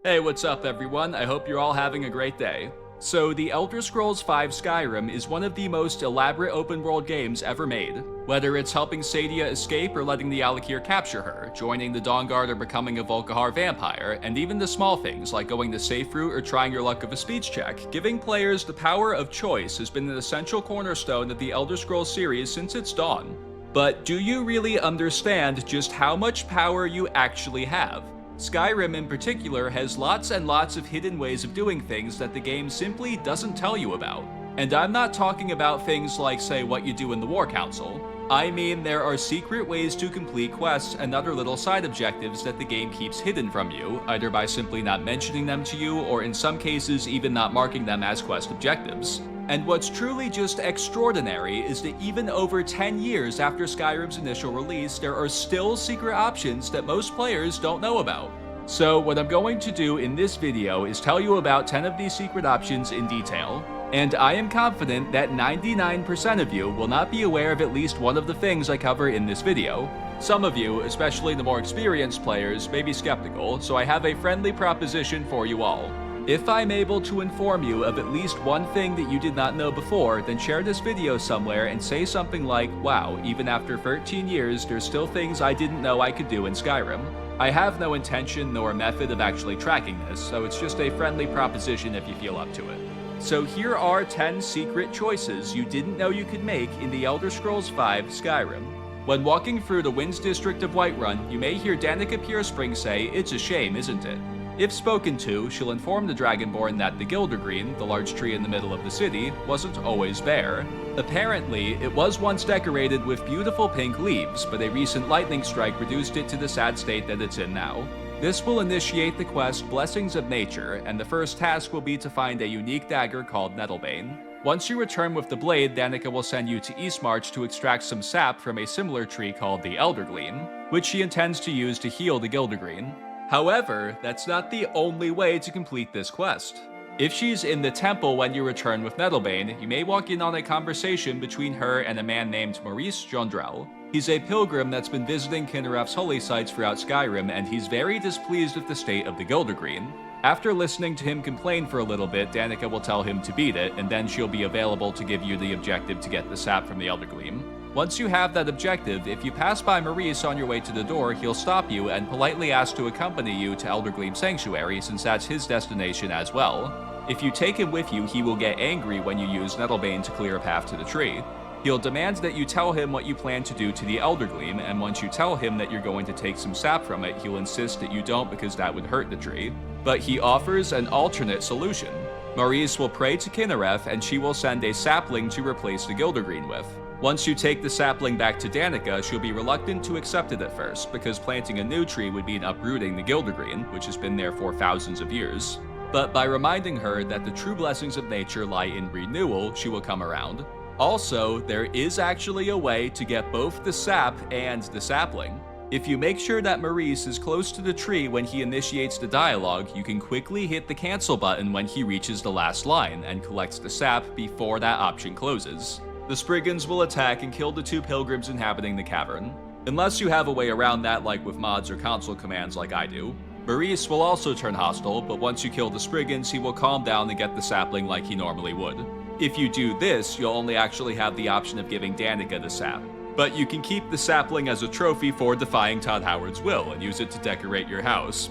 Hey, what's up everyone? I hope you're all having a great day. So, The Elder Scrolls V Skyrim is one of the most elaborate open-world games ever made. Whether it's helping Saadia escape or letting the Alikir capture her, joining the Dawnguard or becoming a Volkihar vampire, and even the small things like going the safe route or trying your luck of a speech check, giving players the power of choice has been an essential cornerstone of the Elder Scrolls series since its dawn. But do you really understand just how much power you actually have? Skyrim in particular has lots and lots of hidden ways of doing things that the game simply doesn't tell you about. And I'm not talking about things like, say, what you do in the War Council. I mean, there are secret ways to complete quests and other little side objectives that the game keeps hidden from you, either by simply not mentioning them to you, or in some cases even not marking them as quest objectives. And what's truly just extraordinary is that even over 10 years after Skyrim's initial release, there are still secret options that most players don't know about. So what I'm going to do in this video is tell you about 10 of these secret options in detail, and I am confident that 99% of you will not be aware of at least one of the things I cover in this video. Some of you, especially the more experienced players, may be skeptical, so I have a friendly proposition for you all. If I'm able to inform you of at least one thing that you did not know before, then share this video somewhere and say something like, wow, even after 13 years, there's still things I didn't know I could do in Skyrim. I have no intention nor method of actually tracking this, so it's just a friendly proposition if you feel up to it. So here are 10 secret choices you didn't know you could make in the Elder Scrolls V Skyrim. When walking through the Winds District of Whiterun, you may hear Danica Purespring say, "It's a shame, isn't it?" If spoken to, she'll inform the Dragonborn that the Gildergreen, the large tree in the middle of the city, wasn't always bare. Apparently, it was once decorated with beautiful pink leaves, but a recent lightning strike reduced it to the sad state that it's in now. This will initiate the quest Blessings of Nature, and the first task will be to find a unique dagger called Nettlebane. Once you return with the blade, Danica will send you to Eastmarch to extract some sap from a similar tree called the Eldergleam, which she intends to use to heal the Gildergreen. However, that's not the only way to complete this quest. If she's in the temple when you return with Nettlebane, you may walk in on a conversation between her and a man named Maurice Jondrelle. He's a pilgrim that's been visiting Kynareth's holy sites throughout Skyrim, and he's very displeased with the state of the Gildergreen. After listening to him complain for a little bit, Danica will tell him to beat it, and then she'll be available to give you the objective to get the sap from the Eldergleam. Once you have that objective, if you pass by Maurice on your way to the door, he'll stop you and politely ask to accompany you to Eldergleam Sanctuary, since that's his destination as well. If you take him with you, he will get angry when you use Nettlebane to clear a path to the tree. He'll demand that you tell him what you plan to do to the Eldergleam, and once you tell him that you're going to take some sap from it, he'll insist that you don't because that would hurt the tree. But he offers an alternate solution. Maurice will pray to Kynareth, and she will send a sapling to replace the Gildergreen with. Once you take the sapling back to Danica, she'll be reluctant to accept it at first, because planting a new tree would mean uprooting the Gildergreen, which has been there for thousands of years. But by reminding her that the true blessings of nature lie in renewal, she will come around. Also, there is actually a way to get both the sap and the sapling. If you make sure that Maurice is close to the tree when he initiates the dialogue, you can quickly hit the cancel button when he reaches the last line, and collects the sap before that option closes. The Spriggans will attack and kill the two pilgrims inhabiting the cavern. Unless you have a way around that, like with mods or console commands like I do. Maurice will also turn hostile, but once you kill the Spriggans, he will calm down and get the sapling like he normally would. If you do this, you'll only actually have the option of giving Danica the sap. But you can keep the sapling as a trophy for defying Todd Howard's will and use it to decorate your house.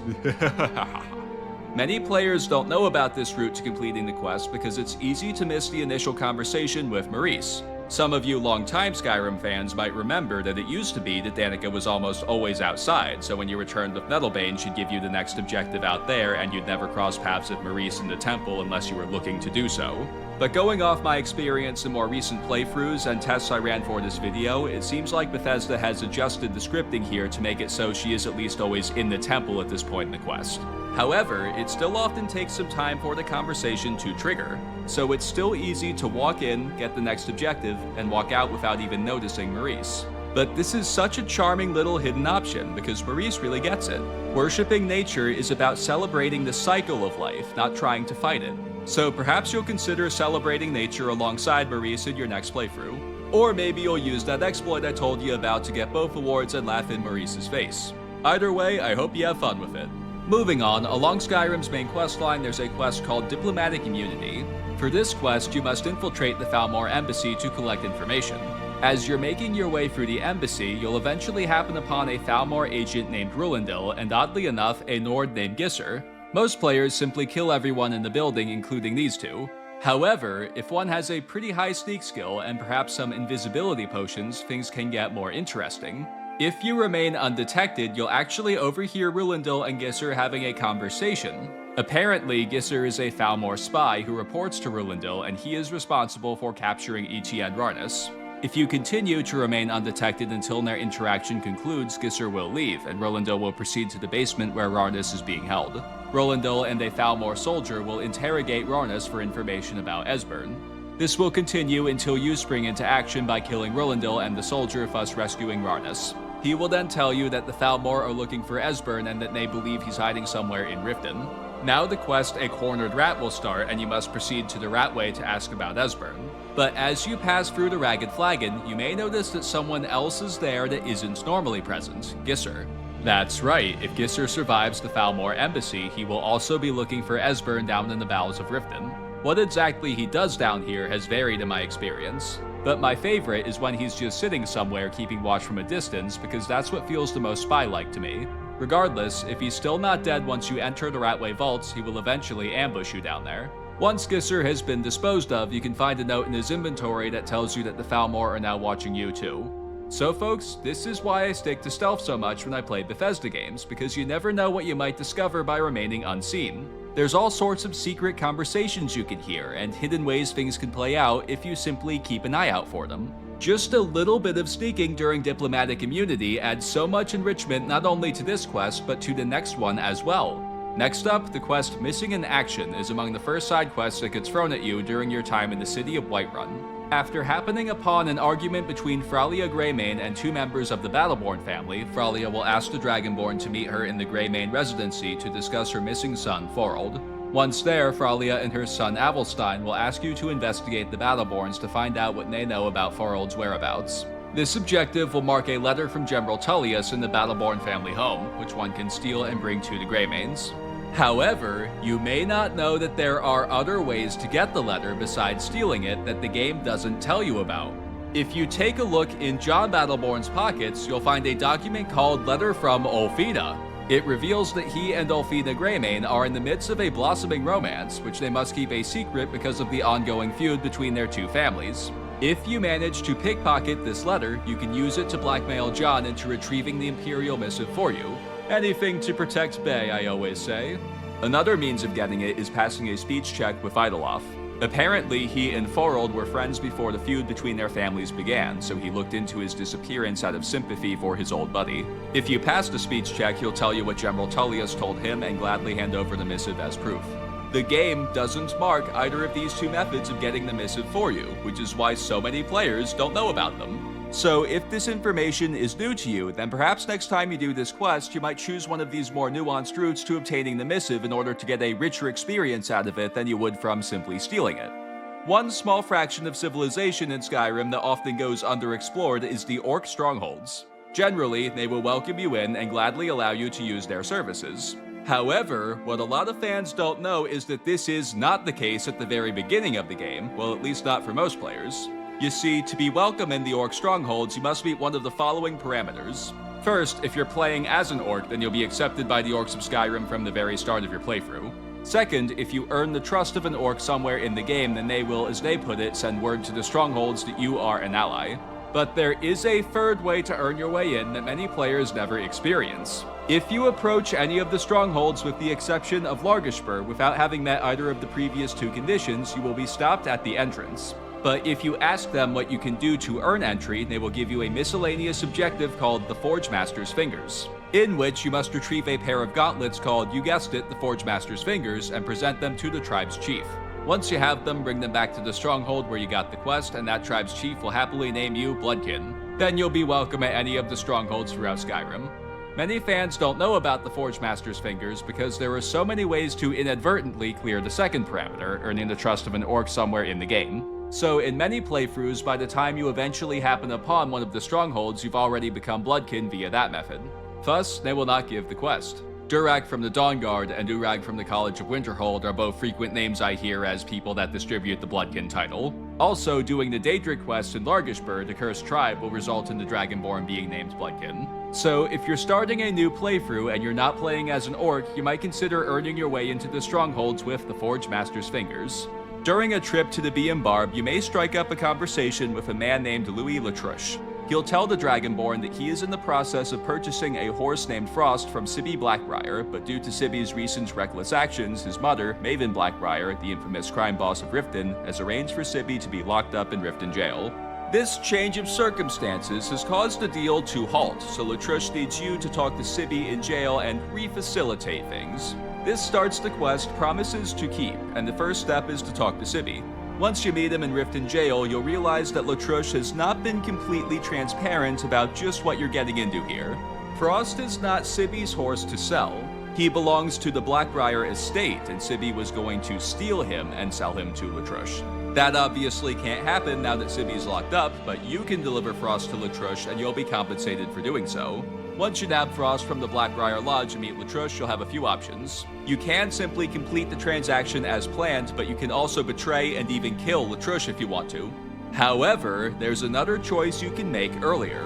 Many players don't know about this route to completing the quest because it's easy to miss the initial conversation with Maurice. Some of you longtime Skyrim fans might remember that it used to be that Danica was almost always outside, so when you returned with Nettlebane, she'd give you the next objective out there, and you'd never cross paths with Maurice in the temple unless you were looking to do so. But going off my experience in more recent playthroughs and tests I ran for this video, it seems like Bethesda has adjusted the scripting here to make it so she is at least always in the temple at this point in the quest. However, it still often takes some time for the conversation to trigger, so it's still easy to walk in, get the next objective, and walk out without even noticing Maurice. But this is such a charming little hidden option because Maurice really gets it. Worshipping nature is about celebrating the cycle of life, not trying to fight it. So perhaps you'll consider celebrating nature alongside Maurice in your next playthrough. Or maybe you'll use that exploit I told you about to get both awards and laugh in Maurice's face. Either way, I hope you have fun with it. Moving on, along Skyrim's main questline there's a quest called Diplomatic Immunity. For this quest, you must infiltrate the Falmor embassy to collect information. As you're making your way through the embassy, you'll eventually happen upon a Falmor agent named Rulindil, and oddly enough, a Nord named Gissur. Most players simply kill everyone in the building, including these two. However, if one has a pretty high sneak skill and perhaps some invisibility potions, things can get more interesting. If you remain undetected, you'll actually overhear Rulindil and Gissur having a conversation. Apparently, Gissur is a Falmor spy who reports to Rulindil, and he is responsible for capturing Ichi and Rarnus. If you continue to remain undetected until their interaction concludes, Gissur will leave, and Rulindil will proceed to the basement where Rarnus is being held. Rulindil and a Falmor soldier will interrogate Rarnus for information about Esbern. This will continue until you spring into action by killing Rulindil and the soldier, thus rescuing Rarnus. He will then tell you that the Falmor are looking for Esbern and that they believe he's hiding somewhere in Riften. Now the quest A Cornered Rat will start, and you must proceed to the Ratway to ask about Esbern. But as you pass through the Ragged Flagon, you may notice that someone else is there that isn't normally present, Gissur. That's right, if Gissur survives the Falmor embassy, he will also be looking for Esbern down in the bowels of Riften. What exactly he does down here has varied in my experience, but my favorite is when he's just sitting somewhere keeping watch from a distance, because that's what feels the most spy-like to me. Regardless, if he's still not dead once you enter the Ratway vaults, he will eventually ambush you down there. Once Gissur has been disposed of, you can find a note in his inventory that tells you that the Falmor are now watching you too. So folks, this is why I stick to stealth so much when I play Bethesda games, because you never know what you might discover by remaining unseen. There's all sorts of secret conversations you can hear, and hidden ways things can play out if you simply keep an eye out for them. Just a little bit of sneaking during Diplomatic Immunity adds so much enrichment not only to this quest, but to the next one as well. Next up, the quest Missing in Action is among the first side quests that gets thrown at you during your time in the city of Whiterun. After happening upon an argument between Thalia Greymane and two members of the Battleborn family, Thalia will ask the Dragonborn to meet her in the Greymane residency to discuss her missing son, Thorold. Once there, Thalia and her son Avelstein will ask you to investigate the Battleborns to find out what they know about Thorold's whereabouts. This objective will mark a letter from General Tullius in the Battleborn family home, which one can steal and bring to the Greymanes. However, you may not know that there are other ways to get the letter besides stealing it that the game doesn't tell you about. If you take a look in Jon Battleborn's pockets, you'll find a document called Letter from Ulfina. It reveals that he and Ulfina Greymane are in the midst of a blossoming romance, which they must keep a secret because of the ongoing feud between their two families. If you manage to pickpocket this letter, you can use it to blackmail Jon into retrieving the Imperial missive for you. Anything to protect Bay, I always say. Another means of getting it is passing a speech check with Idoloff. Apparently, he and Thorold were friends before the feud between their families began, so he looked into his disappearance out of sympathy for his old buddy. If you pass the speech check, he'll tell you what General Tullius told him and gladly hand over the missive as proof. The game doesn't mark either of these two methods of getting the missive for you, which is why so many players don't know about them. So if this information is new to you, then perhaps next time you do this quest, you might choose one of these more nuanced routes to obtaining the missive in order to get a richer experience out of it than you would from simply stealing it. One small fraction of civilization in Skyrim that often goes underexplored is the Orc strongholds. Generally, they will welcome you in and gladly allow you to use their services. However, what a lot of fans don't know is that this is not the case at the very beginning of the game, well, at least not for most players. You see, to be welcome in the Orc strongholds, you must meet one of the following parameters. First, if you're playing as an Orc, then you'll be accepted by the Orcs of Skyrim from the very start of your playthrough. Second, if you earn the trust of an Orc somewhere in the game, then they will, as they put it, send word to the strongholds that you are an ally. But there is a third way to earn your way in that many players never experience. If you approach any of the strongholds with the exception of Largashbur without having met either of the previous two conditions, you will be stopped at the entrance. But if you ask them what you can do to earn entry, they will give you a miscellaneous objective called the Forgemaster's Fingers, in which you must retrieve a pair of gauntlets called, you guessed it, the Forgemaster's Fingers, and present them to the tribe's chief. Once you have them, bring them back to the stronghold where you got the quest, and that tribe's chief will happily name you Bloodkin. Then you'll be welcome at any of the strongholds throughout Skyrim. Many fans don't know about the Forgemaster's Fingers because there are so many ways to inadvertently clear the second parameter, earning the trust of an Orc somewhere in the game. So in many playthroughs, by the time you eventually happen upon one of the strongholds, you've already become Bloodkin via that method. Thus, they will not give the quest. Durak from the Dawnguard and Urag from the College of Winterhold are both frequent names I hear as people that distribute the Bloodkin title. Also, doing the Daedric quest in Largishbur, the Cursed Tribe, will result in the Dragonborn being named Bloodkin. So, if you're starting a new playthrough and you're not playing as an orc, you might consider earning your way into the strongholds with the Forgemaster's fingers. During a trip to the Beam Barb, you may strike up a conversation with a man named Louis Letrush. He'll tell the Dragonborn that he is in the process of purchasing a horse named Frost from Sibby Blackbriar, but due to Sibby's recent reckless actions, his mother, Maven Blackbriar, the infamous crime boss of Riften, has arranged for Sibby to be locked up in Riften jail. This change of circumstances has caused the deal to halt, so Letrush needs you to talk to Sibby in jail and re-facilitate things. This starts the quest Promises to Keep, and the first step is to talk to Sibby. Once you meet him in Riften jail, you'll realize that Letrush has not been completely transparent about just what you're getting into here. Frost is not Sibby's horse to sell. He belongs to the Blackbriar estate, and Sibby was going to steal him and sell him to Letrush. That obviously can't happen now that Sibby's locked up, but you can deliver Frost to Letrush and you'll be compensated for doing so. Once you nab Frost from the Blackbriar Lodge and meet Letrush, you'll have a few options. You can simply complete the transaction as planned, but you can also betray and even kill Letrush if you want to. However, there's another choice you can make earlier.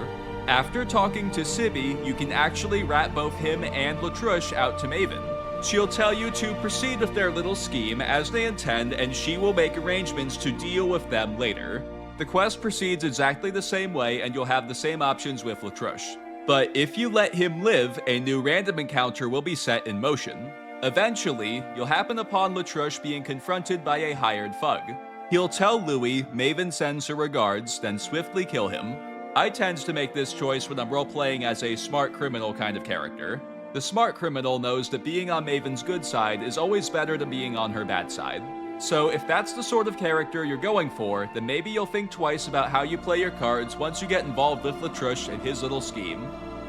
After talking to Sibby, you can actually rat both him and Letrush out to Maven. She'll tell you to proceed with their little scheme as they intend, and she will make arrangements to deal with them later. The quest proceeds exactly the same way, and you'll have the same options with Letrush. But if you let him live, a new random encounter will be set in motion. Eventually, you'll happen upon Letrush being confronted by a hired thug. He'll tell Louis Maven sends her regards, then swiftly kill him. I tend to make this choice when I'm role-playing as a smart criminal kind of character. The smart criminal knows that being on Maven's good side is always better than being on her bad side. So if that's the sort of character you're going for, then maybe you'll think twice about how you play your cards once you get involved with Letrush and his little scheme.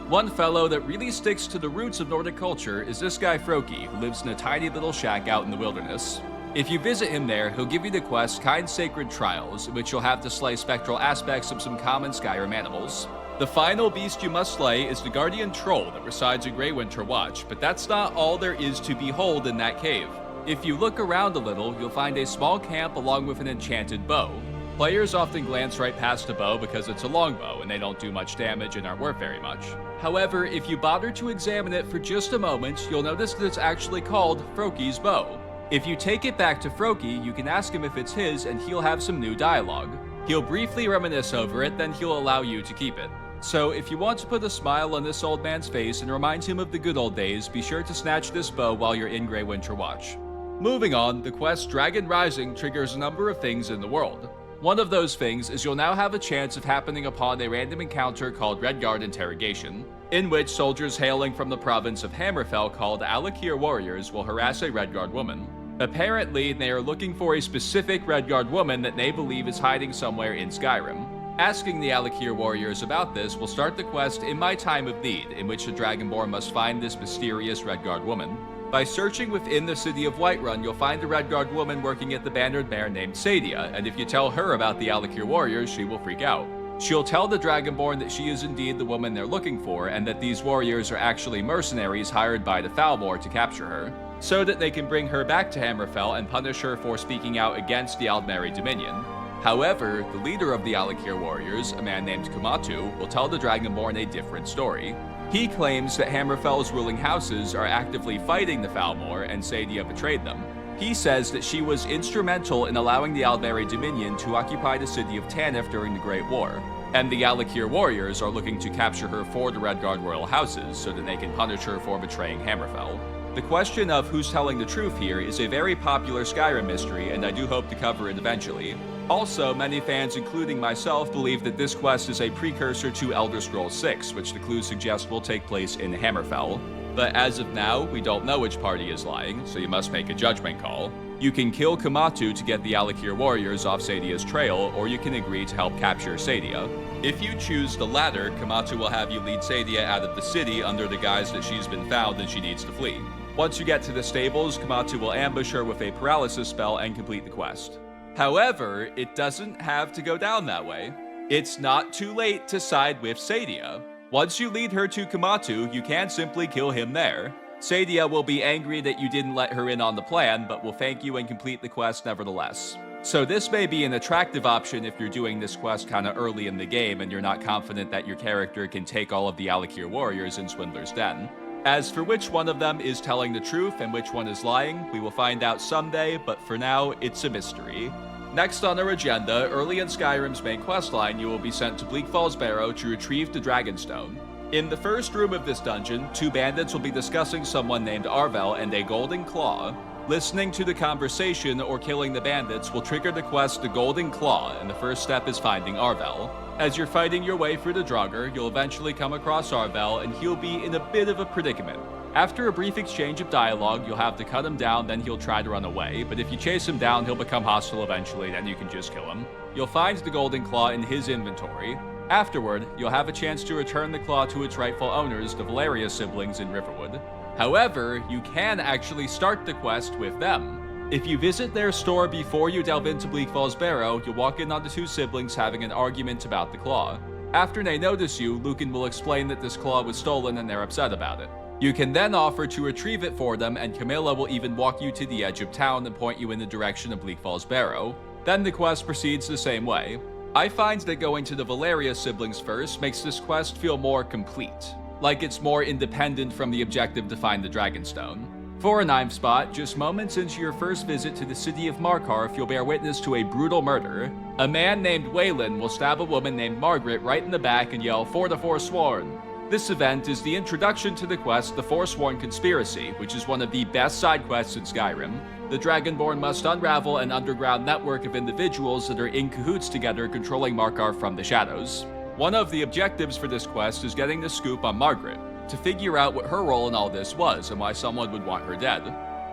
One fellow that really sticks to the roots of Nordic culture is this guy Froki, who lives in a tiny little shack out in the wilderness. If you visit him there, he'll give you the quest Kind Sacred Trials, in which you'll have to slay spectral aspects of some common Skyrim animals. The final beast you must slay is the Guardian Troll that resides in Greywinter Watch, but that's not all there is to behold in that cave. If you look around a little, you'll find a small camp along with an enchanted bow. Players often glance right past the bow because it's a longbow and they don't do much damage and aren't worth very much. However, if you bother to examine it for just a moment, you'll notice that it's actually called Froki's bow. If you take it back to Froki, you can ask him if it's his and he'll have some new dialogue. He'll briefly reminisce over it, then he'll allow you to keep it. So if you want to put a smile on this old man's face and remind him of the good old days, be sure to snatch this bow while you're in Greywinter Watch. Moving on, the quest Dragon Rising triggers a number of things in the world. One of those things is you'll now have a chance of happening upon a random encounter called Redguard Interrogation, in which soldiers hailing from the province of Hammerfell called Alakir Warriors will harass a Redguard woman. Apparently, they are looking for a specific Redguard woman that they believe is hiding somewhere in Skyrim. Asking the Alakir Warriors about this will start the quest In My Time of Need, in which the Dragonborn must find this mysterious Redguard woman. By searching within the city of Whiterun, you'll find a Redguard woman working at the Bannered Mare named Saadia, and if you tell her about the Alakir Warriors, she will freak out. She'll tell the Dragonborn that she is indeed the woman they're looking for, and that these warriors are actually mercenaries hired by the Thalmor to capture her, so that they can bring her back to Hammerfell and punish her for speaking out against the Aldmeri Dominion. However, the leader of the Alakir warriors, a man named Kematu, will tell the Dragonborn a different story. He claims that Hammerfell's ruling houses are actively fighting the Thalmor and Saadia betrayed them. He says that she was instrumental in allowing the Aldmeri Dominion to occupy the city of Tanith during the Great War, and the Alakir warriors are looking to capture her for the Redguard royal houses so that they can punish her for betraying Hammerfell. The question of who's telling the truth here is a very popular Skyrim mystery, and I do hope to cover it eventually. Also, many fans, including myself, believe that this quest is a precursor to Elder Scrolls 6, which the clues suggest will take place in Hammerfell. But as of now, we don't know which party is lying, so you must make a judgment call. You can kill Kematu to get the Alakir warriors off Saadia's trail, or you can agree to help capture Saadia. If you choose the latter, Kematu will have you lead Saadia out of the city under the guise that she's been found and she needs to flee. Once you get to the stables, Kematu will ambush her with a paralysis spell and complete the quest. However, it doesn't have to go down that way. It's not too late to side with Saadia. Once you lead her to Kematu, you can simply kill him there. Saadia will be angry that you didn't let her in on the plan, but will thank you and complete the quest nevertheless. So this may be an attractive option if you're doing this quest kinda early in the game and you're not confident that your character can take all of the Alik'r warriors in Swindler's Den. As for which one of them is telling the truth and which one is lying, we will find out someday, but for now, it's a mystery. Next on our agenda, early in Skyrim's main questline, you will be sent to Bleak Falls Barrow to retrieve the Dragonstone. In the first room of this dungeon, 2 bandits will be discussing someone named Arvel and a Golden Claw. Listening to the conversation or killing the bandits will trigger the quest The Golden Claw, and the first step is finding Arvel. As you're fighting your way through the Draugr, you'll eventually come across Arvel, and he'll be in a bit of a predicament. After a brief exchange of dialogue, you'll have to cut him down, then he'll try to run away, but if you chase him down, he'll become hostile eventually, then you can just kill him. You'll find the Golden Claw in his inventory. Afterward, you'll have a chance to return the claw to its rightful owners, the Valerius siblings in Riverwood. However, you can actually start the quest with them. If you visit their store before you delve into Bleak Falls Barrow, you'll walk in on the 2 siblings having an argument about the claw. After they notice you, Lucan will explain that this claw was stolen and they're upset about it. You can then offer to retrieve it for them, and Camilla will even walk you to the edge of town and point you in the direction of Bleak Falls Barrow. Then the quest proceeds the same way. I find that going to the Valerius siblings first makes this quest feel more complete, like it's more independent from the objective to find the Dragonstone. For a 9th spot, just moments into your first visit to the city of Markarth, you'll bear witness to a brutal murder. A man named Waylon will stab a woman named Margret right in the back and yell, "For the Forsworn!" This event is the introduction to the quest The Forsworn Conspiracy, which is one of the best side quests in Skyrim. The Dragonborn must unravel an underground network of individuals that are in cahoots together controlling Markarth from the shadows. One of the objectives for this quest is getting the scoop on Margret, to figure out what her role in all this was and why someone would want her dead.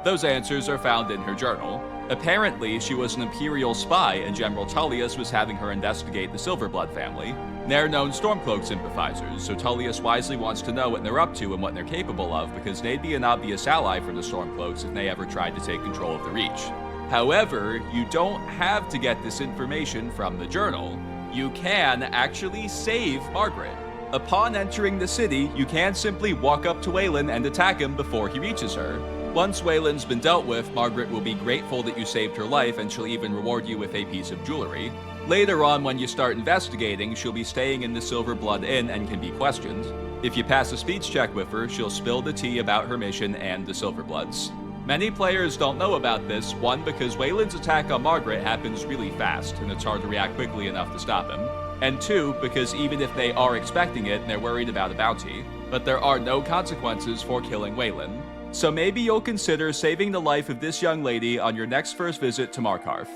Those answers are found in her journal. Apparently, she was an Imperial spy and General Tullius was having her investigate the Silverblood family. They're known Stormcloak sympathizers, so Tullius wisely wants to know what they're up to and what they're capable of because they'd be an obvious ally for the Stormcloaks if they ever tried to take control of the Reach. However, you don't have to get this information from the journal. You can actually save Margret. Upon entering the city, you can simply walk up to Waylon and attack him before he reaches her. Once Waylon's been dealt with, Margret will be grateful that you saved her life and she'll even reward you with a piece of jewelry. Later on, when you start investigating, she'll be staying in the Silverblood Inn and can be questioned. If you pass a speech check with her, she'll spill the tea about her mission and the Silverbloods. Many players don't know about this, one because Waylon's attack on Margret happens really fast and it's hard to react quickly enough to stop him. And 2, because even if they are expecting it, they're worried about a bounty. But there are no consequences for killing Waylon. So maybe you'll consider saving the life of this young lady on your next first visit to Markarth.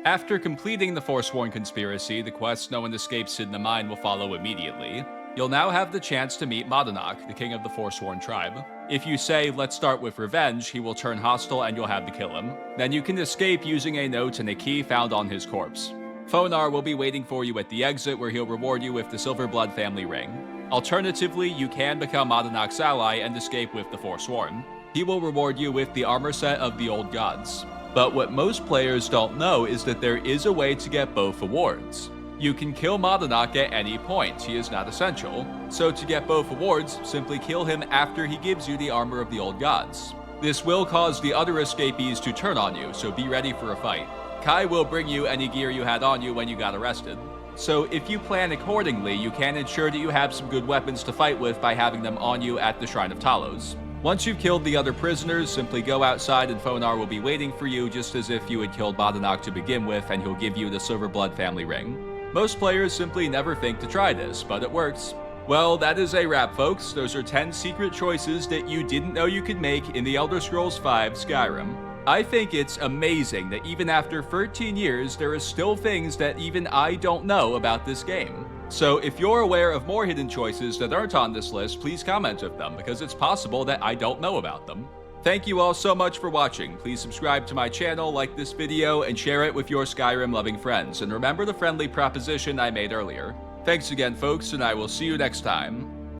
After completing the Forsworn Conspiracy, the quest No One Escapes Cidhna Mine will follow immediately. You'll now have the chance to meet Madanach, the king of the Forsworn tribe. If you say, "Let's start with revenge," he will turn hostile and you'll have to kill him. Then you can escape using a note and a key found on his corpse. Fonar will be waiting for you at the exit where he'll reward you with the Silverblood family ring. Alternatively, you can become Madanach's ally and escape with the Forsworn. He will reward you with the armor set of the Old Gods. But what most players don't know is that there is a way to get both awards. You can kill Madanach at any point, he is not essential. So to get both awards, simply kill him after he gives you the armor of the Old Gods. This will cause the other escapees to turn on you, so be ready for a fight. Kai will bring you any gear you had on you when you got arrested. So if you plan accordingly, you can ensure that you have some good weapons to fight with by having them on you at the Shrine of Talos. Once you've killed the other prisoners, simply go outside and Fonar will be waiting for you just as if you had killed Madanach to begin with, and he'll give you the Silverblood family ring. Most players simply never think to try this, but it works. Well, that is a wrap, folks. Those are 10 secret choices that you didn't know you could make in the Elder Scrolls V Skyrim. I think it's amazing that even after 13 years, there are still things that even I don't know about this game. So if you're aware of more hidden choices that aren't on this list, please comment with them, because it's possible that I don't know about them. Thank you all so much for watching. Please subscribe to my channel, like this video, and share it with your Skyrim-loving friends. And remember the friendly proposition I made earlier. Thanks again, folks, and I will see you next time.